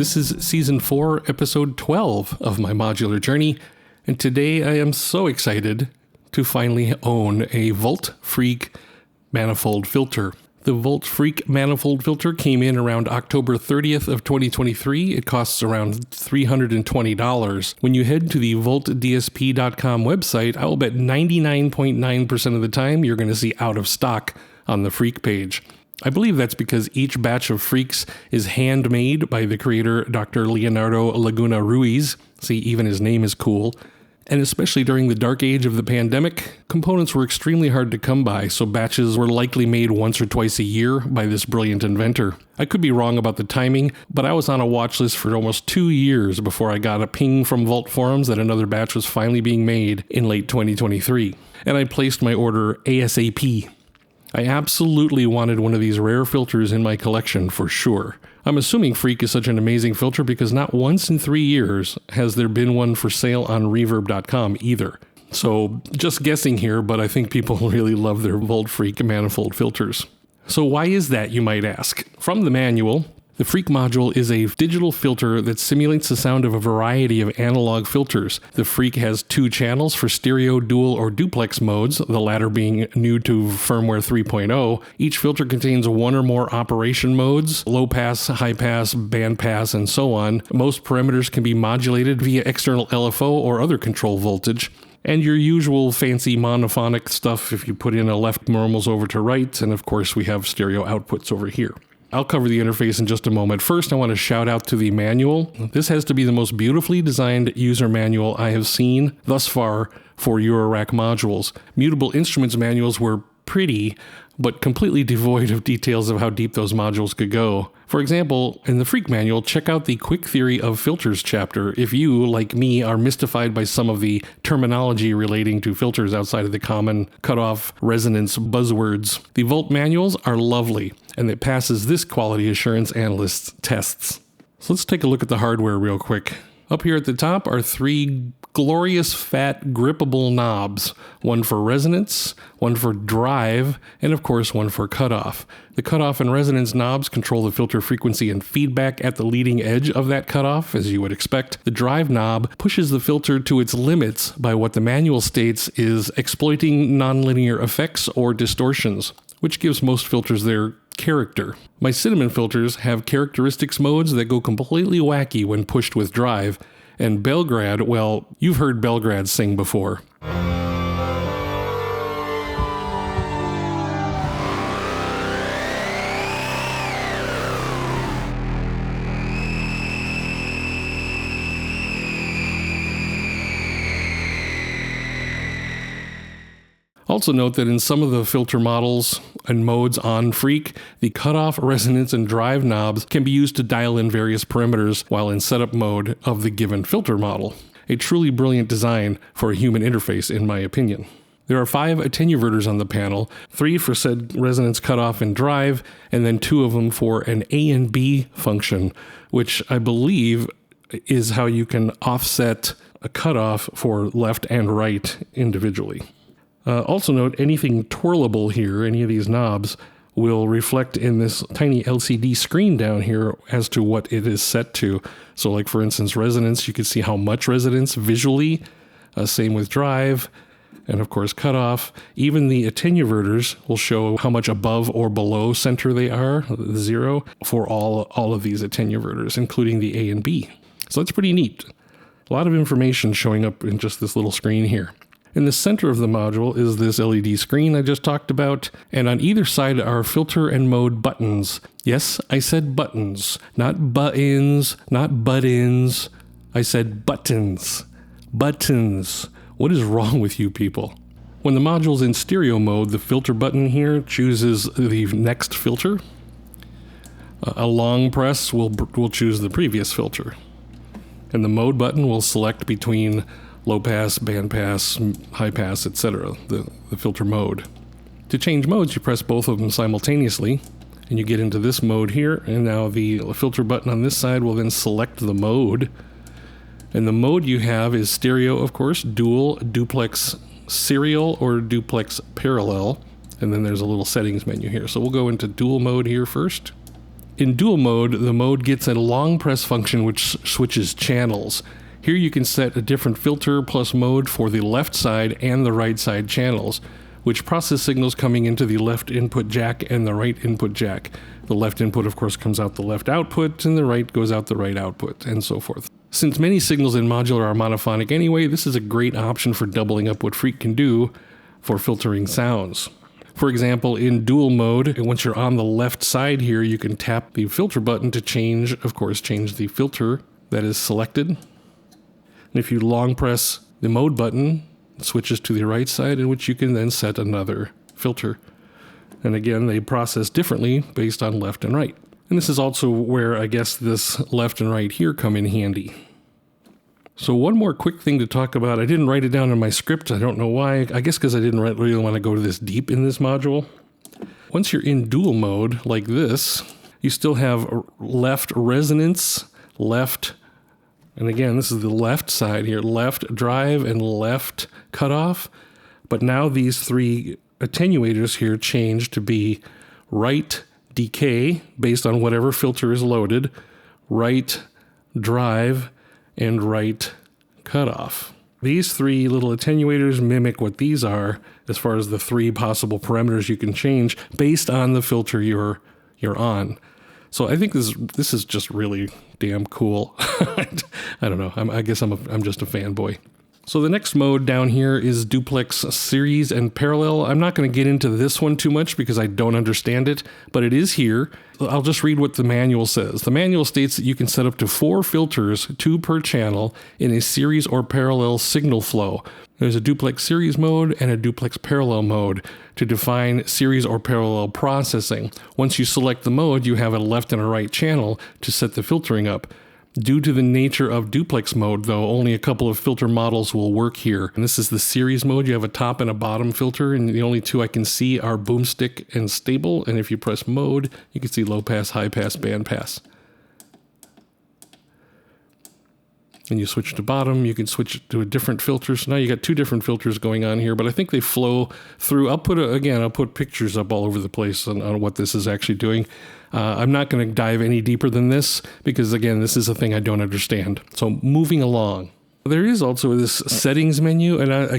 This is Season 4, Episode 12 of my modular journey, and today I am so excited to finally own a Vult Freak Manifold Filter. The Vult Freak Manifold Filter came in around October 30th of 2023. It costs around $320. When you head to the VultDSP.com website, I will bet 99.9% of the time you're going to see out of stock on the Freak page. I believe that's because each batch of Freaks is handmade by the creator, Dr. Leonardo Laguna Ruiz. See, even his name is cool. And especially during the dark age of the pandemic, components were extremely hard to come by, so batches were likely made once or twice a year by this brilliant inventor. I could be wrong about the timing, but I was on a watch list for almost 2 years before I got a ping from Vult forums that another batch was finally being made in late 2023. And I placed my order ASAP. I absolutely wanted one of these rare filters in my collection for sure. I'm assuming Freak is such an amazing filter because not once in 3 years has there been one for sale on reverb.com either. So just guessing here, but I think people really love their Vult Freak manifold filters. So why is that, you might ask? From the manual, the Freak module is a digital filter that simulates the sound of a variety of analog filters. The Freak has 2 channels for stereo, dual, or duplex modes, the latter being new to Firmware 3.0. Each filter contains 1 or more operation modes, low pass, high pass, band pass, and so on. Most parameters can be modulated via external LFO or other control voltage. And your usual fancy monophonic stuff if you put in a left normals over to right, and of course we have stereo outputs over here. I'll cover the interface in just a moment. First, I want to shout out to the manual. This has to be the most beautifully designed user manual I have seen thus far for eurorack modules. Mutable instruments manuals were pretty, but completely devoid of details of how deep those modules could go. For example, in the Freak manual, check out the Quick Theory of Filters chapter if you, like me, are mystified by some of the terminology relating to filters outside of the common cutoff resonance buzzwords. The Vult manuals are lovely, and it passes this quality assurance analyst's tests. So let's take a look at the hardware real quick. Up here at the top are 3 glorious fat grippable knobs, one for resonance, one for drive, and of course one for cutoff. The cutoff and resonance knobs control the filter frequency and feedback at the leading edge of that cutoff, as you would expect. The drive knob pushes the filter to its limits by what the manual states is exploiting nonlinear effects or distortions, which gives most filters their character. My Cinnamon filters have characteristics modes that go completely wacky when pushed with drive, and Belgrade, well, you've heard Belgrade sing before. Also note that in some of the filter models and modes on Freak, the cutoff, resonance, and drive knobs can be used to dial in various parameters while in setup mode of the given filter model. A truly brilliant design for a human interface, in my opinion. There are 5 attenuverters on the panel, 3 for said resonance, cutoff, and drive, and then 2 of them for an A and B function, which I believe is how you can offset a cutoff for left and right individually. Also note, anything twirlable here, any of these knobs, will reflect in this tiny LCD screen down here as to what it is set to. So like for instance, resonance, you can see how much resonance visually, same with drive, and of course cutoff. Even the attenuverters will show how much above or below center they are, 0, for all of these attenuverters, including the A and B. So that's pretty neat. A lot of information showing up in just this little screen here. In the center of the module is this LED screen I just talked about, and on either side are filter and mode buttons. Yes, I said buttons, not buttons, not buttons. I said buttons. Buttons. What is wrong with you people? When the module's in stereo mode, the filter button here chooses the next filter. A long press will choose the previous filter. And the mode button will select between low pass, band pass, high pass, etc., the filter mode. To change modes, you press both of them simultaneously, and you get into this mode here, and now the filter button on this side will then select the mode. And the mode you have is stereo, of course, dual, duplex serial, or duplex parallel, and then there's a little settings menu here. So we'll go into dual mode here first. In dual mode, the mode gets a long press function which switches channels. Here you can set a different filter plus mode for the left side and the right side channels, which process signals coming into the left input jack and the right input jack. The left input, of course, comes out the left output, and the right goes out the right output, and so forth. Since many signals in Modular are monophonic anyway, this is a great option for doubling up what Freak can do for filtering sounds. For example, in dual mode, once you're on the left side here, you can tap the filter button to change the filter that is selected. And if you long press the mode button, it switches to the right side, in which you can then set another filter. And again, they process differently based on left and right. And this is also where I guess this left and right here come in handy. So one more quick thing to talk about. I didn't write it down in my script. I don't know why. I guess because I didn't really want to go this deep in this module. Once you're in dual mode like this, you still have left resonance, left, and again, this is the left side here, left drive and left cutoff. But now these three attenuators here change to be right decay based on whatever filter is loaded, right drive, and right cutoff. These three little attenuators mimic what these are as far as the three possible parameters you can change based on the filter you're on. So I think this is just really damn cool. I don't know. I guess I'm just a fanboy. So the next mode down here is Duplex Series and Parallel. I'm not going to get into this one too much because I don't understand it, but it is here. I'll just read what the manual says. The manual states that you can set up to 4 filters, 2 per channel, in a series or parallel signal flow. There's a Duplex Series mode and a Duplex Parallel mode to define series or parallel processing. Once you select the mode, you have a left and a right channel to set the filtering up. Due to the nature of duplex mode, though, only a couple of filter models will work here. And this is the series mode. You have a top and a bottom filter, and the only two I can see are boomstick and stable. And if you press mode, you can see low pass, high pass, band pass. And you switch to bottom, you can switch to a different filter. So now you got 2 different filters going on here, but I think they flow through. I'll put pictures up all over the place on what this is actually doing. I'm not going to dive any deeper than this because, again, this is a thing I don't understand. So moving along. There is also this settings menu, and I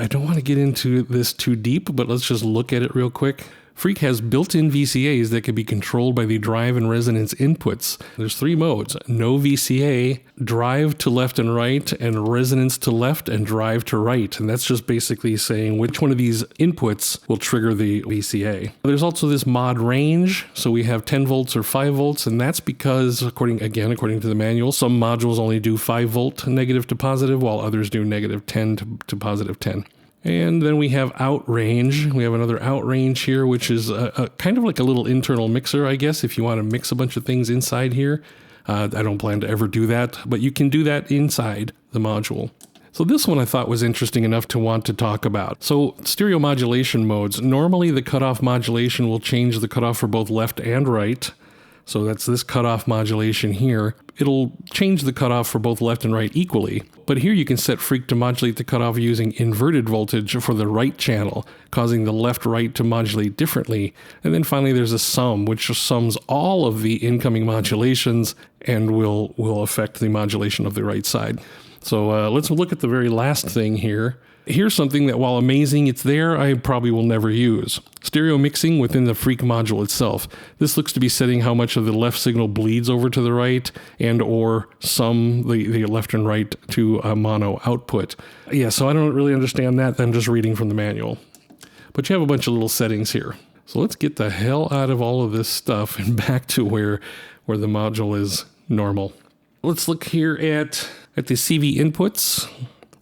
don't want to get into this too deep, but let's just look at it real quick. Freak has built-in VCAs that can be controlled by the drive and resonance inputs. There's 3 modes: no VCA, drive to left and right, and resonance to left and drive to right. And that's just basically saying which one of these inputs will trigger the VCA. There's also this mod range. So we have 10 volts or 5 volts, and that's because, according to the manual, some modules only do 5 volt negative to positive, while others do negative 10 to positive 10. And then we have out range. We have another out range here, which is a kind of like a little internal mixer, I guess, if you want to mix a bunch of things inside here. I don't plan to ever do that, but you can do that inside the module. So this one I thought was interesting enough to want to talk about. So stereo modulation modes. Normally the cutoff modulation will change the cutoff for both left and right. So that's this cutoff modulation here. It'll change the cutoff for both left and right equally. But here you can set Freak to modulate the cutoff using inverted voltage for the right channel, causing the left-right to modulate differently. And then finally there's a sum, which sums all of the incoming modulations and will affect the modulation of the right side. So let's look at the very last thing here. Here's something that, while amazing, it's there, I probably will never use. Stereo mixing within the Freak module itself. This looks to be setting how much of the left signal bleeds over to the right and or sum the left and right to a mono output. Yeah, so I don't really understand that. I'm just reading from the manual. But you have a bunch of little settings here. So let's get the hell out of all of this stuff and back to where the module is normal. Let's look here at the CV inputs.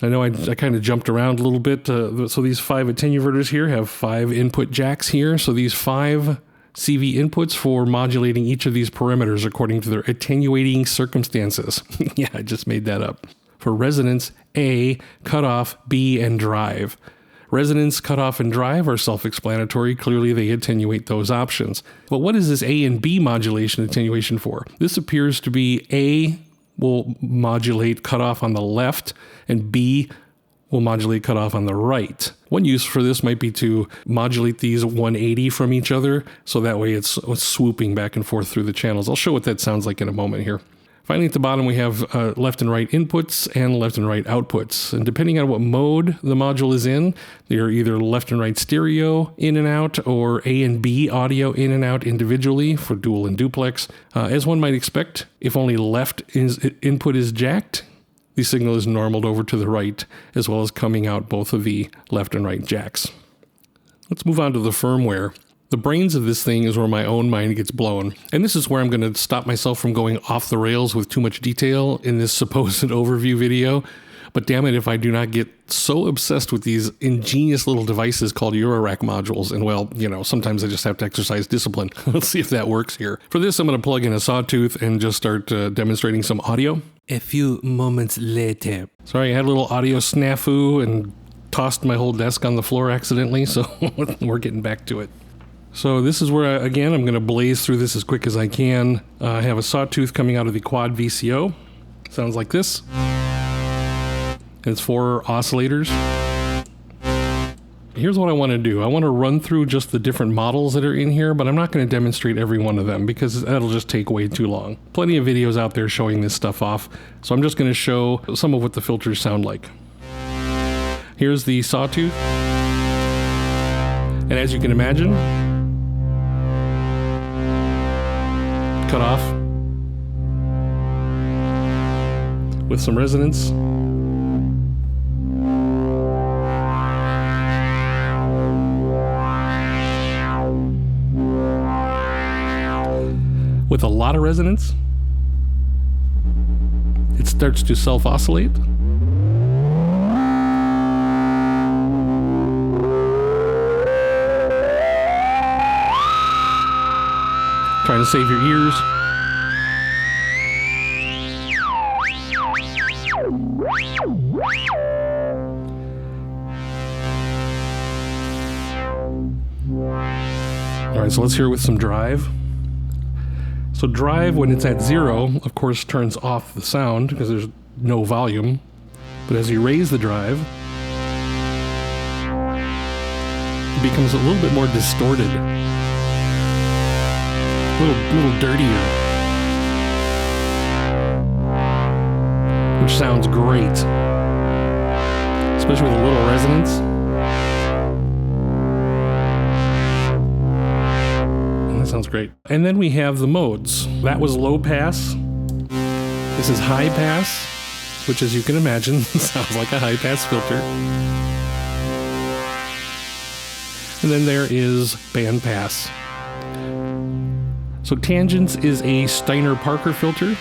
I know I kind of jumped around a little bit. So these 5 attenuators here have 5 input jacks here. So these 5 CV inputs for modulating each of these parameters according to their attenuating circumstances. Yeah, I just made that up. For resonance, A, cutoff, B, and drive. Resonance, cutoff, and drive are self-explanatory. Clearly, they attenuate those options. But what is this A and B modulation attenuation for? This appears to be A will modulate cutoff on the left, and B will modulate cutoff on the right. One use for this might be to modulate these 180 from each other, so that way it's swooping back and forth through the channels. I'll show what that sounds like in a moment here. Finally, at the bottom, we have left and right inputs and left and right outputs. And depending on what mode the module is in, they're either left and right stereo in and out, or A and B audio in and out individually for dual and duplex. As one might expect, if only left input is jacked, the signal is normaled over to the right, as well as coming out both of the left and right jacks. Let's move on to the firmware. The brains of this thing is where my own mind gets blown. And this is where I'm going to stop myself from going off the rails with too much detail in this supposed overview video. But damn it if I do not get so obsessed with these ingenious little devices called eurorack modules. And well, you know, sometimes I just have to exercise discipline. Let's see if that works here. For this, I'm going to plug in a sawtooth and just start demonstrating some audio. A few moments later. Sorry, I had a little audio snafu and tossed my whole desk on the floor accidentally, so we're getting back to it. So this is where, again, I'm going to blaze through this as quick as I can. I have a sawtooth coming out of the quad VCO. Sounds like this. And it's 4 oscillators. Here's what I want to do. I want to run through just the different models that are in here, but I'm not going to demonstrate every one of them because that'll just take way too long. Plenty of videos out there showing this stuff off, so I'm just going to show some of what the filters sound like. Here's the sawtooth. And as you can imagine, cut off with some resonance. With a lot of resonance, it starts to self-oscillate. Trying to save your ears. All right, so let's hear it with some drive. So drive, when it's at 0, of course, turns off the sound because there's no volume. But as you raise the drive, it becomes a little bit more distorted. A little dirtier, which sounds great, especially with a little resonance. And that sounds great. And then we have the modes. That was low pass. This is high pass, which, as you can imagine, sounds like a high pass filter. And then there is band pass. So Tangents is a Steiner-Parker filter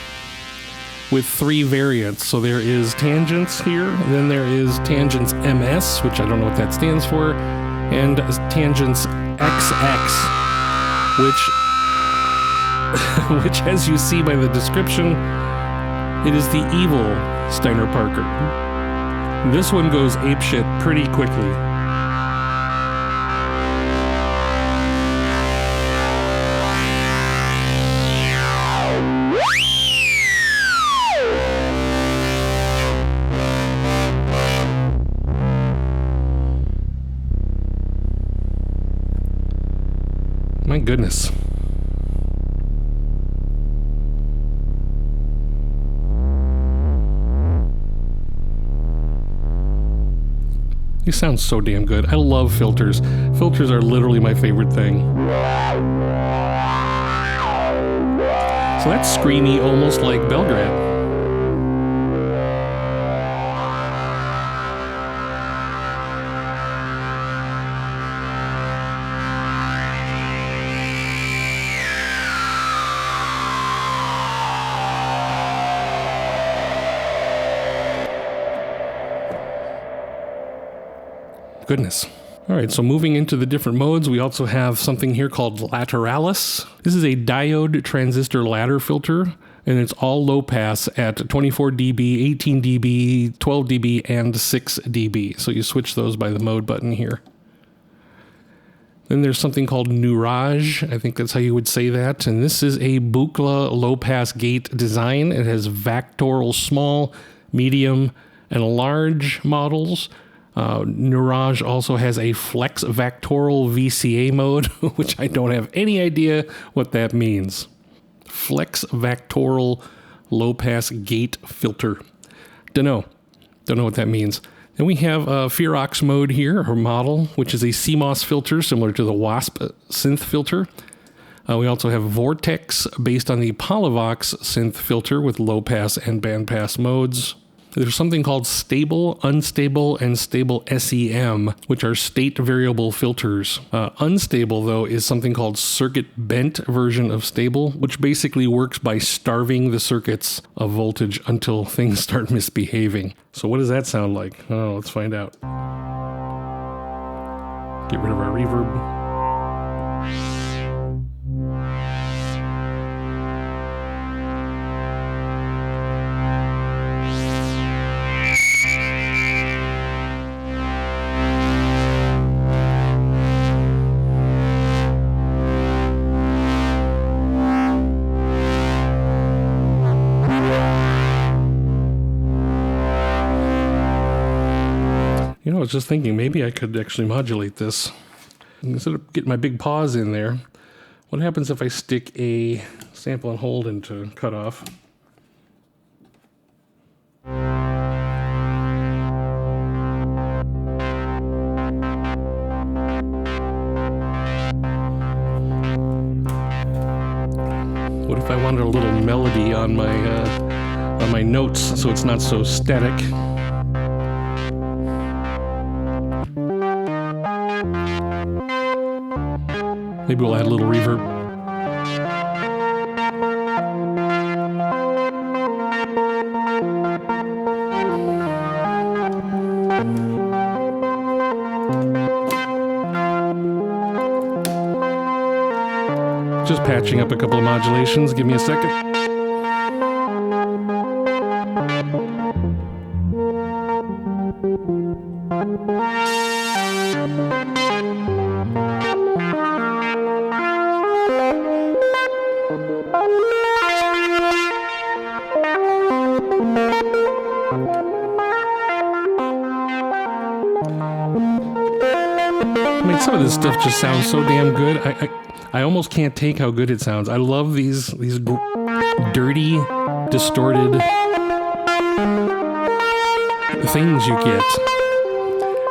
with 3 variants. So there is Tangents here, and then there is Tangents MS, which I don't know what that stands for, and Tangents XX, which as you see by the description, it is the evil Steiner-Parker. This one goes apeshit pretty quickly. My goodness. These sound so damn good. I love filters. Filters are literally my favorite thing. So that's screamy, almost like Belgrade. Goodness. All right, so moving into the different modes, we also have something here called Lateralis. This is a diode transistor ladder filter, and it's all low pass at 24 dB, 18 dB, 12 dB, and 6 dB. So you switch those by the mode button here. Then there's something called Nurage. I think that's how you would say that. And this is a Buchla low pass gate design. It has Vactoral small, medium, and large models. Neurage also has a flex vectoral VCA mode, which I don't have any idea what that means. Flex vectoral low pass gate filter. Don't know what that means. Then we have a Ferox mode here, or model, which is a CMOS filter similar to the Wasp synth filter. We also have Vortex based on the Polyvox synth filter with low pass and band pass modes. There's something called stable, unstable, and stable SEM, which are state variable filters. Unstable, though, is something called circuit bent version of stable, which basically works by starving the circuits of voltage until things start misbehaving. So what does that sound like? Oh, let's find out. Get rid of our reverb. You know, I was just thinking maybe I could actually modulate this. Instead of getting my big paws in there, what happens if I stick a sample and hold into cutoff? What if I wanted a little melody on my notes so it's not so static? Maybe we'll add a little reverb. Just patching up a couple of modulations. Give me a second. I mean, some of this stuff just sounds so damn good. I almost can't take how good it sounds. I love these dirty, distorted things you get,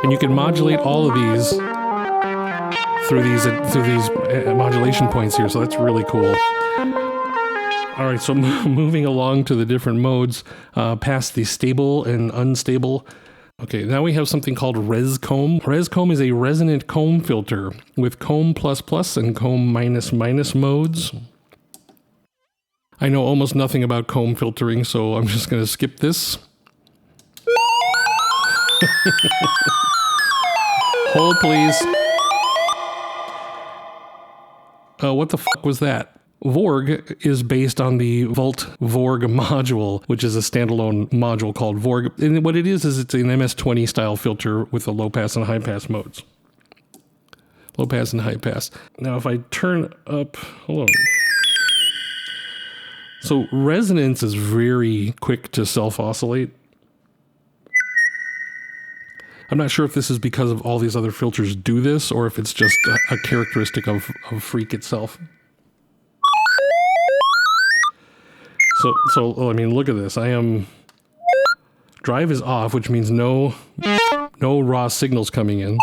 and you can modulate all of these through these modulation points here. So that's really cool. All right, so moving along to the different modes, past the stable and unstable. Okay, now we have something called ResComb. ResComb is a resonant comb filter with comb++ and comb minus modes. I know almost nothing about comb filtering, so I'm just going to skip this. Hold, please. What the fuck was that? VORG is based on the Vult VORG module, which is a standalone module called VORG. And what it is it's an MS-20 style filter with the low pass and high pass modes. Low pass and high pass. Now if I turn up, hold on. So resonance is very quick to self-oscillate. I'm not sure if this is because of all these other filters do this, or if it's just a characteristic of Freak itself. So I mean, look at this. Drive is off, which means no raw signals coming in.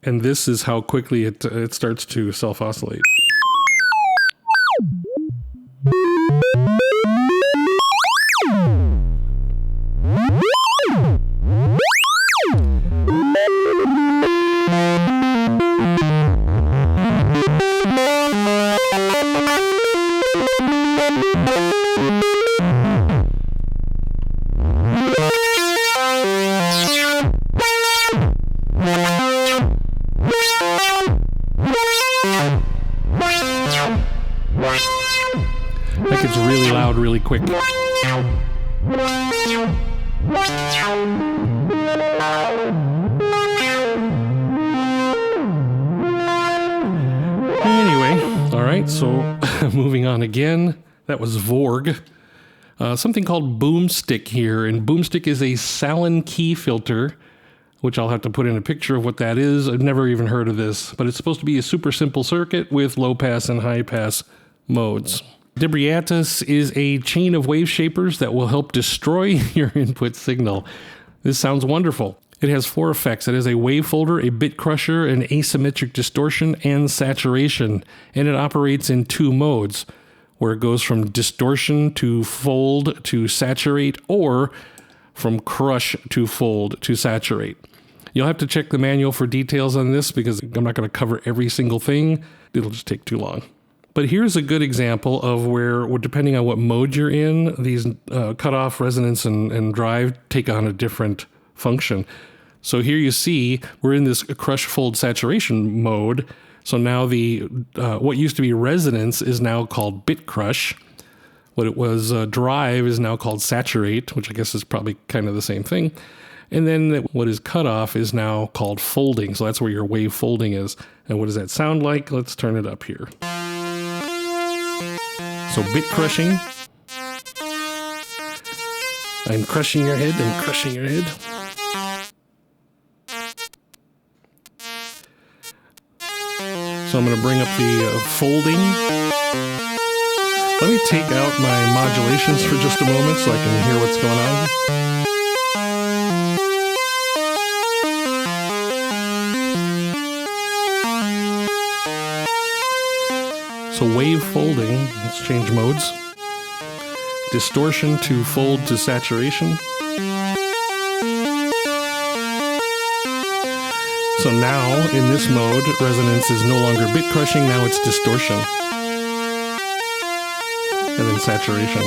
And this is how quickly it starts to self-oscillate. That gets really loud really quick. Anyway, all right, so moving on again. That was VORG. something called Boomstick here, and Boomstick is a Salon key filter, which I'll have to put in a picture of what that is. I've never even heard of this, but it's supposed to be a super simple circuit with low pass and high pass modes. DEBRIATUS is a chain of wave shapers that will help destroy your input signal. This sounds wonderful. It has 4 effects. It has a wavefolder, a bit crusher, an asymmetric distortion, and saturation. And it operates in 2 modes, where it goes from distortion to fold to saturate, or from crush to fold to saturate. You'll have to check the manual for details on this because I'm not going to cover every single thing. It'll just take too long. But here's a good example of where, depending on what mode you're in, these cutoff, resonance, and drive take on a different function. So here you see we're in this crush, fold, saturation mode. So now the what used to be resonance is now called bit crush. What it was drive is now called saturate, which I guess is probably kind of the same thing. And then what is cutoff is now called folding. So that's where your wave folding is. And what does that sound like? Let's turn it up here. So bit crushing. I'm crushing your head, I'm crushing your head. So I'm going to bring up the folding. Let me take out my modulations for just a moment so I can hear what's going on. So wave folding, let's change modes. Distortion to fold to saturation. So now, in this mode, resonance is no longer bit crushing, now it's distortion. And then saturation.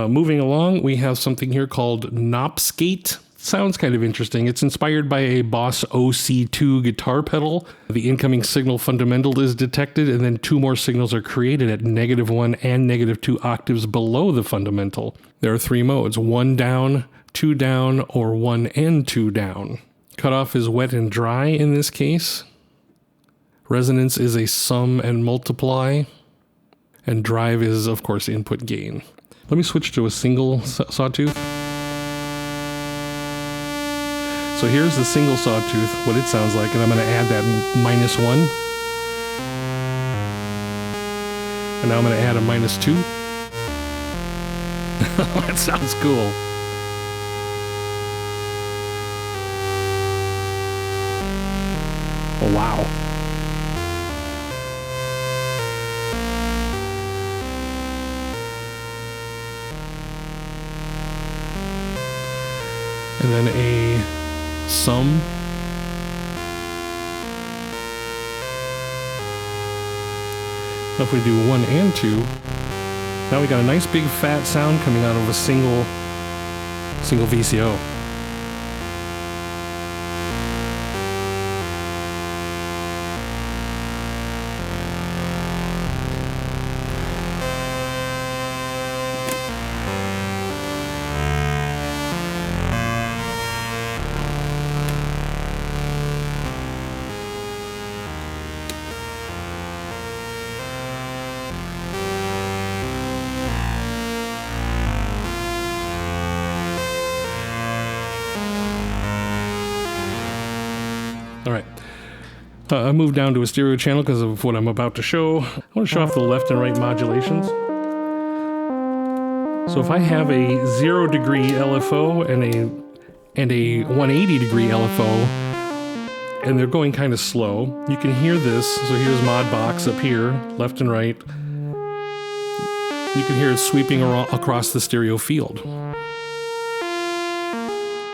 Moving along, we have something here called NOPSKATE. Sounds kind of interesting. It's inspired by a Boss OC2 guitar pedal. The incoming signal fundamental is detected, and then 2 more signals are created at -1 and -2 octaves below the fundamental. There are 3 modes, 1 down, 2 down, or 1 and 2 down. Cutoff is wet and dry in this case. Resonance is a sum and multiply. And drive is, of course, input gain. Let me switch to a single sawtooth. So here's the single sawtooth, what it sounds like, and I'm going to add that -1. And now I'm going to add a -2. That sounds cool. Oh, wow. And then a sum. Now if we do 1 and 2, now we got a nice big fat sound coming out of a single VCO. All right. I moved down to a stereo channel because of what I'm about to show. I want to show off the left and right modulations. So if I have a 0 degree LFO and a 180 degree LFO, and they're going kind of slow, you can hear this. So here's mod box up here, left and right. You can hear it sweeping across the stereo field.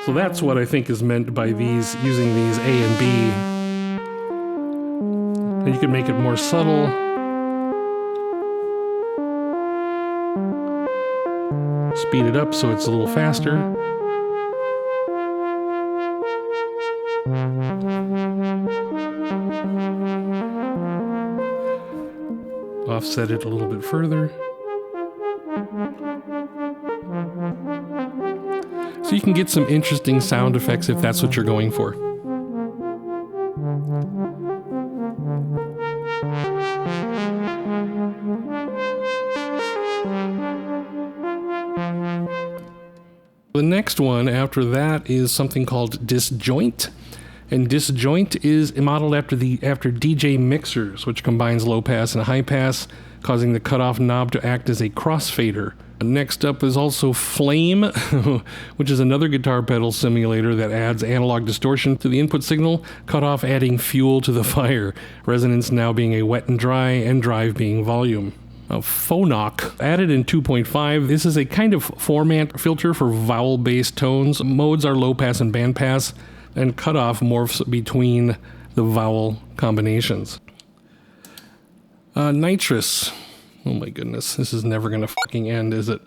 So that's what I think is meant by these, using these A and B. And you can make it more subtle. Speed it up so it's a little faster. offset it a little bit further. So you can get some interesting sound effects if that's what you're going for. The next one after that is something called disjoint. And disjoint is modeled after DJ mixers, which combines low pass and high pass, causing the cutoff knob to act as a crossfader. Next up is also Flame, which is another guitar pedal simulator that adds analog distortion to the input signal, cutoff adding fuel to the fire, resonance now being a wet and drive being volume. Phonoc, added in 2.5, this is a kind of formant filter for vowel-based tones. Modes are low pass and band pass, and cutoff morphs between the vowel combinations. Nitrous. Oh my goodness, this is never going to fucking end, is it?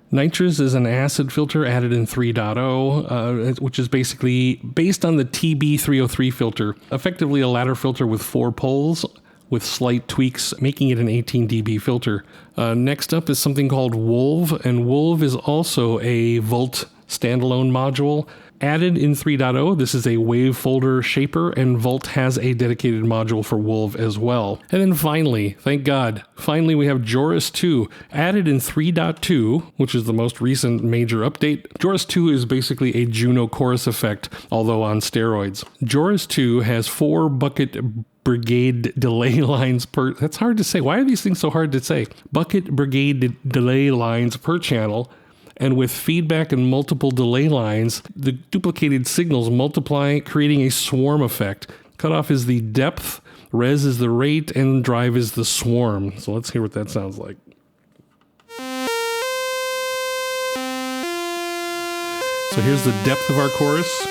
Nitrous is an acid filter added in 3.0, which is basically based on the TB303 filter, effectively a ladder filter with 4 poles, with slight tweaks, making it an 18 dB filter. Next up is something called Wolv, and Wolv is also a Vult standalone module. Added in 3.0, this is a wave folder shaper, and Vult has a dedicated module for Wolv as well. And then finally, thank God, finally we have JORUS 2, added in 3.2, which is the most recent major update. JORUS 2 is basically a Juno chorus effect, although on steroids. JORUS 2 has 4 bucket brigade delay lines per... That's hard to say. Why are these things so hard to say? Bucket brigade delay lines per channel, and with feedback and multiple delay lines, the duplicated signals multiply, creating a swarm effect. Cutoff is the depth, res is the rate, and drive is the swarm. So let's hear what that sounds like. So here's the depth of our chorus.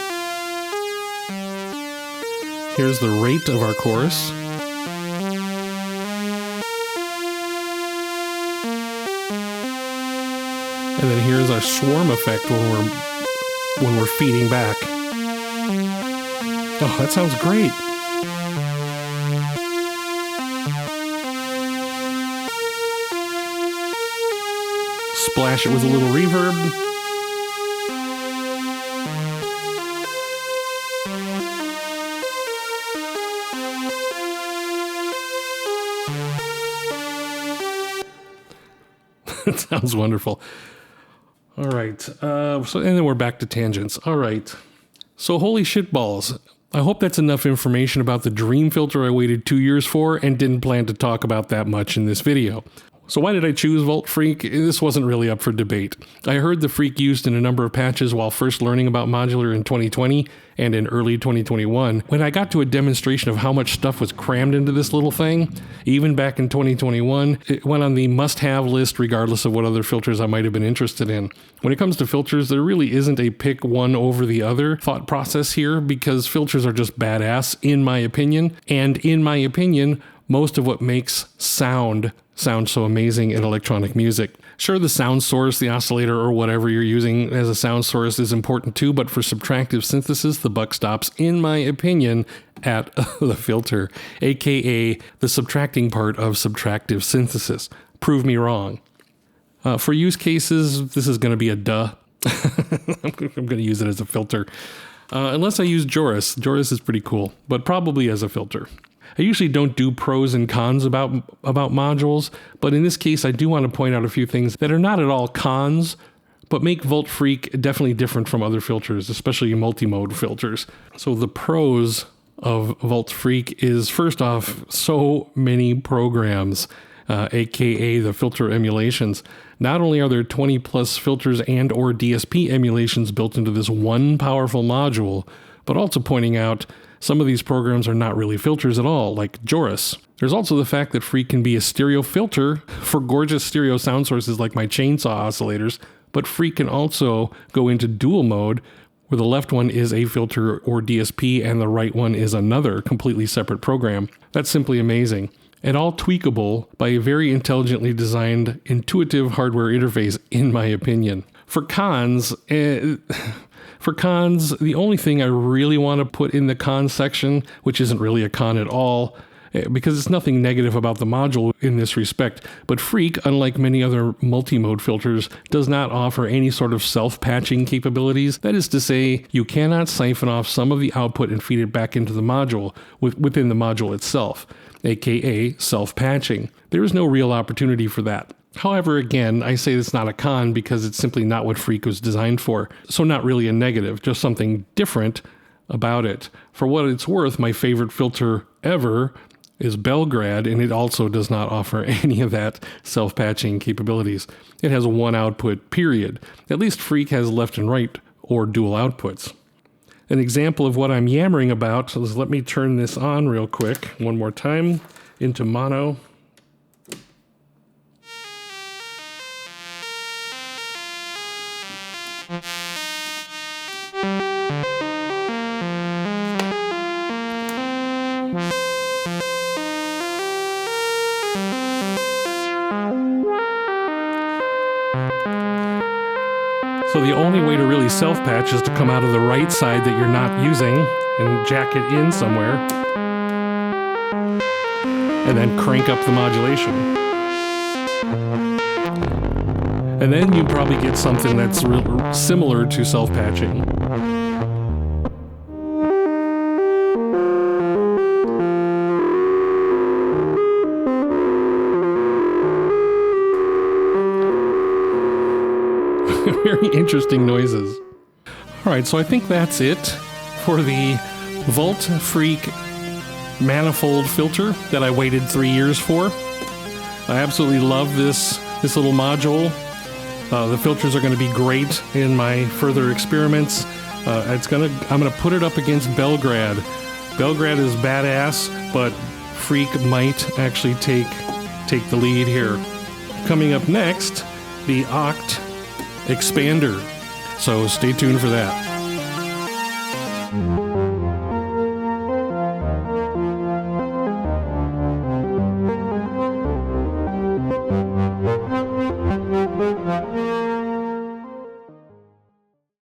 Here's the rate of our chorus. And then here's our swarm effect when we're feeding back. Oh, that sounds great. Splash it with a little reverb. That sounds wonderful. All right. And then we're back to tangents. All right. So holy shit balls. I hope that's enough information about the dream filter I waited 2 years for and didn't plan to talk about that much in this video. So why did I choose Vult Freak? This wasn't really up for debate. I heard the Freak used in a number of patches while first learning about Modular in 2020 and in early 2021. When I got to a demonstration of how much stuff was crammed into this little thing, even back in 2021, it went on the must-have list regardless of what other filters I might have been interested in. When it comes to filters, there really isn't a pick one over the other thought process here because filters are just badass, in my opinion. And in my opinion, most of what makes sound so amazing in electronic music. Sure, the sound source, the oscillator, or whatever you're using as a sound source is important too, but for subtractive synthesis, the buck stops, in my opinion, at the filter, aka the subtracting part of subtractive synthesis. Prove me wrong. For use cases, this is going to be a duh. I'm going to use it as a filter. Unless I use JORUS. JORUS is pretty cool, but probably as a filter. I usually don't do pros and cons about modules, but in this case, I do want to point out a few things that are not at all cons, but make Vult Freak definitely different from other filters, especially multi-mode filters. So the pros of Vult Freak is, first off, so many programs, aka the filter emulations. Not only are there 20 plus filters and or DSP emulations built into this one powerful module, but also pointing out some of these programs are not really filters at all, like JORUS. There's also the fact that Freak can be a stereo filter for gorgeous stereo sound sources like my chainsaw oscillators, but Freak can also go into dual mode, where the left one is a filter or DSP and the right one is another completely separate program. That's simply amazing. And all tweakable by a very intelligently designed, intuitive hardware interface, in my opinion. For cons, the only thing I really want to put in the cons section, which isn't really a con at all, because it's nothing negative about the module in this respect, but Freak, unlike many other multi-mode filters, does not offer any sort of self-patching capabilities. That is to say, you cannot siphon off some of the output and feed it back into the module within the module itself, aka self-patching. There is no real opportunity for that. However, again, I say it's not a con because it's simply not what Freak was designed for. So not really a negative, just something different about it. For what it's worth, my favorite filter ever is Belgrade, and it also does not offer any of that self-patching capabilities. It has one output, period. At least Freak has left and right or dual outputs. An example of what I'm yammering about is, let me turn this on real quick one more time into mono. So the only way to really self-patch is to come out of the right side that you're not using and jack it in somewhere, and then crank up the modulation. And then you probably get something that's similar to self-patching. Very interesting noises. All right, so I think that's it for the Vult Freak Manifold Filter that I waited 3 years for. I absolutely love this little module. The filters are going to be great in my further experiments. I'm going to put it up against Belgrade. Belgrade is badass, but Freak might actually take the lead here. Coming up next, the Oct Expander. So stay tuned for that.